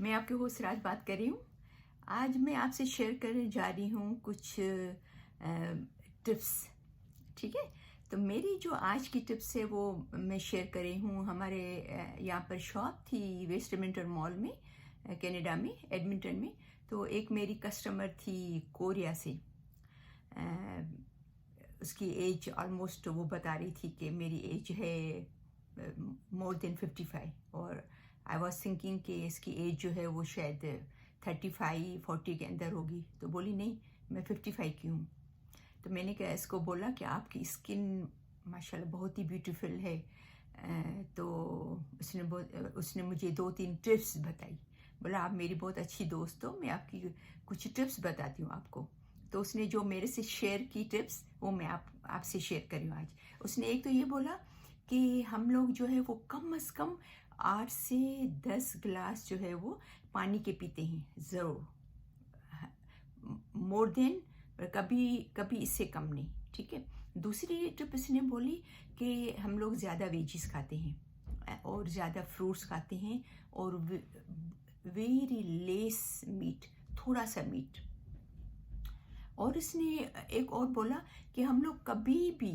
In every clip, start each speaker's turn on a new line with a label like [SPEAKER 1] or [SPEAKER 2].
[SPEAKER 1] मैं आपके होस्ट राज बात कर रही हूँ। आज मैं आपसे शेयर करने जा रही हूँ कुछ टिप्स। ठीक है, तो मेरी जो आज की टिप्स है वो मैं शेयर कर रही हूँ। हमारे यहाँ पर शॉप थी वेस्ट एडमिंटन मॉल में, कनाडा में, एडमिंटन में। तो एक मेरी कस्टमर थी कोरिया से। उसकी एज ऑलमोस्ट वो बता रही थी कि मेरी एज है मोर देन 55, और आई वॉज थिंकिंग कि इसकी एज जो है वो शायद 35-40 के अंदर होगी। तो बोली नहीं, मैं 55 की हूँ। तो मैंने क्या इसको बोला कि आपकी स्किन माशाल्लाह बहुत ही ब्यूटीफुल है। तो उसने मुझे 2-3 टिप्स बताई। बोला आप मेरी बहुत अच्छी दोस्त हो, मैं आपकी कुछ टिप्स बताती हूँ आपको। तो उसने जो मेरे से शेयर की टिप्स वो मैं आपसे शेयर कर रही हूँ आज। उसने एक तो ये बोला कि हम लोग जो है वो कम से कम 8 से 10 गिलास जो है वो पानी के पीते हैं ज़रूर, मोर देन, कभी कभी इससे कम नहीं। ठीक है। दूसरी टिप इसने बोली कि हम लोग ज़्यादा वेजिस खाते हैं और ज़्यादा फ्रूट्स खाते हैं और वेरी लेस मीट, थोड़ा सा मीट। और इसने एक और बोला कि हम लोग कभी भी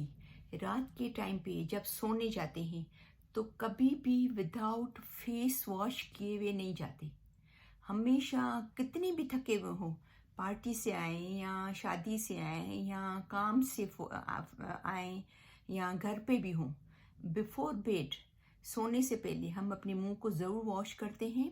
[SPEAKER 1] रात के टाइम पे जब सोने जाते हैं तो कभी भी विदाउट फेस वॉश किए हुए नहीं जाते। हमेशा कितने भी थके हुए हों, पार्टी से आए या शादी से आए या काम से आए या घर पे भी हों, बिफोर बेड, सोने से पहले हम अपने मुंह को ज़रूर वॉश करते हैं,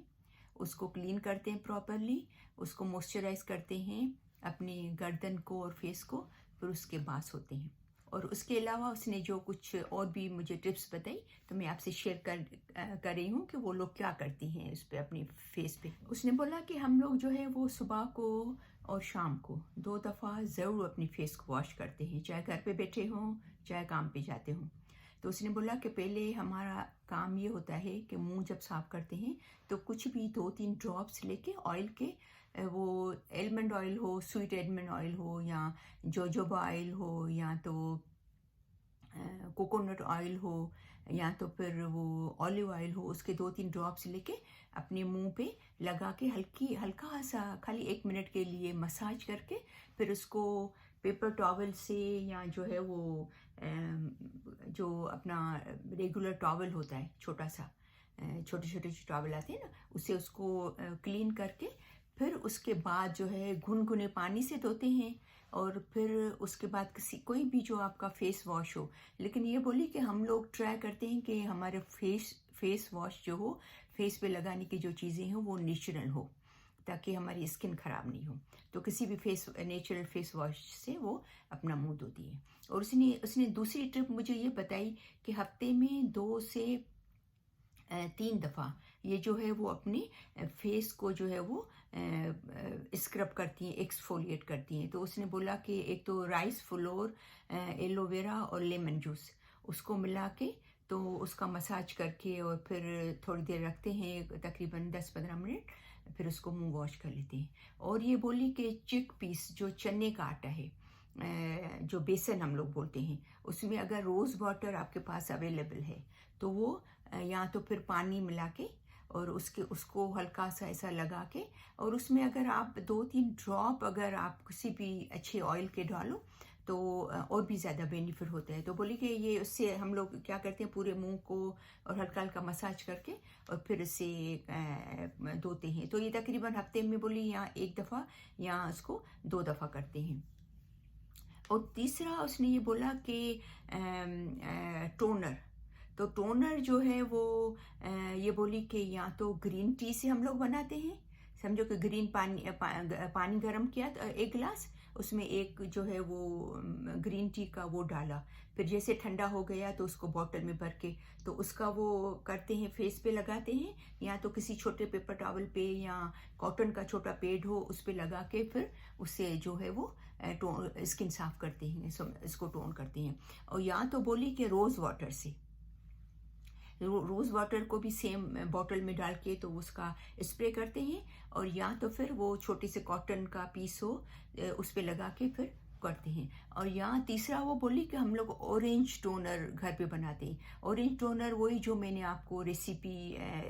[SPEAKER 1] उसको क्लीन करते हैं प्रॉपरली, उसको मॉइस्चराइज करते हैं अपने गर्दन को और फेस को, फिर उसके बाद सोते हैं। और उसके अलावा उसने जो कुछ और भी मुझे टिप्स बताई तो मैं आपसे शेयर कर रही हूँ कि वो लोग क्या करती हैं इस पे, अपने फेस पे। उसने बोला कि हम लोग जो है वो सुबह को और शाम को 2 दफ़ा ज़रूर अपनी फेस को वॉश करते हैं, चाहे घर पे बैठे हों चाहे काम पे जाते हों। तो उसने बोला कि पहले हमारा काम ये होता है कि मुंह जब साफ करते हैं तो कुछ भी 2-3 ड्रॉप्स लेके ऑयल के, वो एलमंड ऑयल हो, स्वीट एलमंड ऑयल हो या जोजोबा ऑयल हो या तो कोकोनट ऑयल हो या तो फिर वो ऑलिव ऑयल हो, उसके 2-3 ड्रॉप्स लेके अपने मुंह पे लगा के हल्का सा खाली 1 मिनट के लिए मसाज करके फिर उसको पेपर टॉवल से या जो है वो जो अपना रेगुलर टॉवल होता है छोटा सा, छोटे छोटे टॉवल आते हैं ना, उससे उसको क्लीन करके फिर उसके बाद जो है गुनगुने पानी से धोते हैं। और फिर उसके बाद कोई भी जो आपका फेस वॉश हो, लेकिन ये बोली कि हम लोग ट्राई करते हैं कि हमारे फेस वॉश जो हो, फेस पे लगाने की जो चीज़ें हो वो नेचुरल हो, ताकि हमारी स्किन ख़राब नहीं हो। तो किसी भी नेचुरल फेस वॉश से वो अपना मुंह धोती है। और उसने दूसरी ट्रिप मुझे ये बताई कि हफ्ते में 2 से 3 दफ़ा ये जो है वो अपने फेस को जो है वो स्क्रब करती हैं, एक्सफोलिएट करती हैं। तो उसने बोला कि एक तो राइस फ्लोर, एलोवेरा और लेमन जूस, उसको मिला के तो उसका मसाज करके और फिर थोड़ी देर रखते हैं, तकरीबन 10-15 मिनट, फिर उसको मुंह वॉश कर लेते हैं। और ये बोली कि चिक पीस, जो चने का आटा है, जो बेसन हम लोग बोलते हैं, उसमें अगर रोज़ वाटर आपके पास अवेलेबल है तो वो या तो फिर पानी मिला के और उसको हल्का सा ऐसा लगा के, और उसमें अगर आप 2-3 ड्रॉप अगर आप किसी भी अच्छे ऑयल के डालो तो और भी ज़्यादा बेनिफिट होता है। तो बोली कि ये उससे हम लोग क्या करते हैं, पूरे मुंह को और हल्का हल्का मसाज करके और फिर इससे धोते हैं। तो ये तकरीबन हफ्ते में बोली या 1 दफ़ा या उसको 2 दफ़ा करते हैं। और तीसरा उसने ये बोला कि टोनर, तो टोनर जो है वो ये बोली कि या तो ग्रीन टी से हम लोग बनाते हैं, समझो कि ग्रीन पानी गर्म किया तो 1 गिलास, उसमें एक जो है वो ग्रीन टी का वो डाला, फिर जैसे ठंडा हो गया तो उसको बॉटल में भर के तो उसका वो करते हैं, फेस पे लगाते हैं या तो किसी छोटे पेपर टॉवल पे या कॉटन का छोटा पैड हो उस पे लगा के फिर उससे जो है वो स्किन साफ करते हैं, इसको टोन करते हैं। और या तो बोली कि रोज़ वाटर से, रोज़ वाटर को भी सेम बॉटल में डाल के तो उसका स्प्रे करते हैं, और या तो फिर वो छोटे से कॉटन का पीस हो उस पे लगा के फिर करते हैं। और यहाँ तीसरा वो बोली कि हम लोग ऑरेंज टोनर घर पे बनाते हैं। ऑरेंज टोनर वही जो मैंने आपको रेसिपी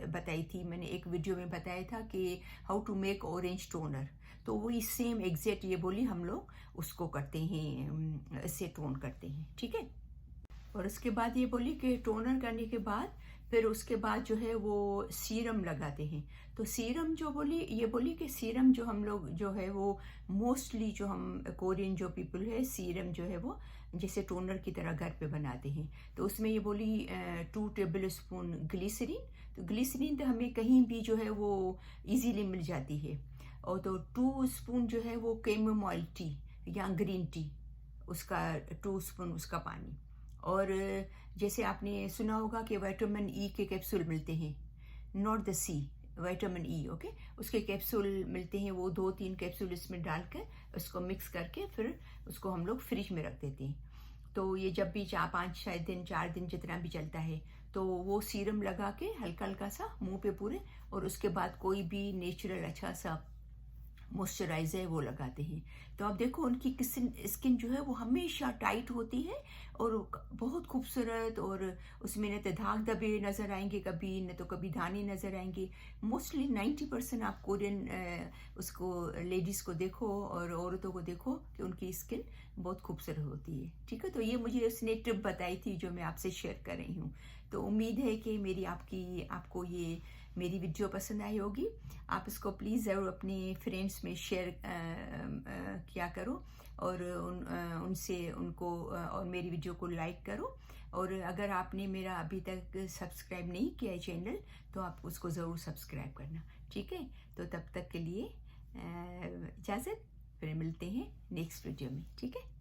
[SPEAKER 1] बताई थी, मैंने एक वीडियो में बताया था कि how to make orange toner, तो वही सेम एग्जैक्ट ये बोली हम लोग उसको करते हैं, इससे टोन करते हैं, ठीक है। और उसके बाद ये बोली कि टोनर करने के बाद फिर उसके बाद जो है वो सीरम लगाते हैं। तो सीरम जो बोली, ये बोली कि सीरम जो हम लोग जो है वो मोस्टली जो हम कोरियन जो पीपल है, सीरम जो है वो जैसे टोनर की तरह घर पे बनाते हैं। तो उसमें ये बोली 2 टेबल स्पून ग्लिसरीन। तो ग्लिसरीन तो हमें कहीं भी जो है वो इजीली मिल जाती है। और तो 2 स्पून जो है वो कैमोमाइल टी या ग्रीन टी, उसका 2 स्पून उसका पानी। और जैसे आपने सुना होगा कि विटामिन ई के कैप्सूल मिलते हैं, not the C, vitamin E, okay, उसके कैप्सूल मिलते हैं, वो 2-3 कैप्सूल इसमें डालकर उसको मिक्स करके फिर उसको हम लोग फ्रिज में रख देते हैं। तो ये जब भी 4-5 दिन 4 दिन जितना भी चलता है, तो वो सीरम लगा के हल्का हल्का सा मुंह पे पूरे, और उसके बाद कोई भी नेचुरल अच्छा सा मॉइस्चराइजर वो लगाते हैं। तो आप देखो उनकी स्किन जो है वो हमेशा टाइट होती है और बहुत खूबसूरत, और उसमें न तो दाग धब्बे नज़र आएंगे कभी, न तो कभी दाने नज़र आएंगे। मोस्टली 90% आप कोरियन उसको लेडीज़ को देखो और औरतों को देखो कि उनकी स्किन बहुत खूबसूरत होती है, ठीक है। तो ये मुझे उसने टिप बताई थी जो मैं आपसे शेयर कर रही हूँ। तो उम्मीद है कि आपको ये मेरी वीडियो पसंद आई होगी। आप इसको प्लीज़ ज़रूर अपने फ्रेंड्स में शेयर किया करो, और उनसे उनको और मेरी वीडियो को लाइक करो। और अगर आपने मेरा अभी तक सब्सक्राइब नहीं किया है चैनल, तो आप उसको ज़रूर सब्सक्राइब करना, ठीक है। तो तब तक के लिए इजाज़त, फिर मिलते हैं नेक्स्ट वीडियो में, ठीक है।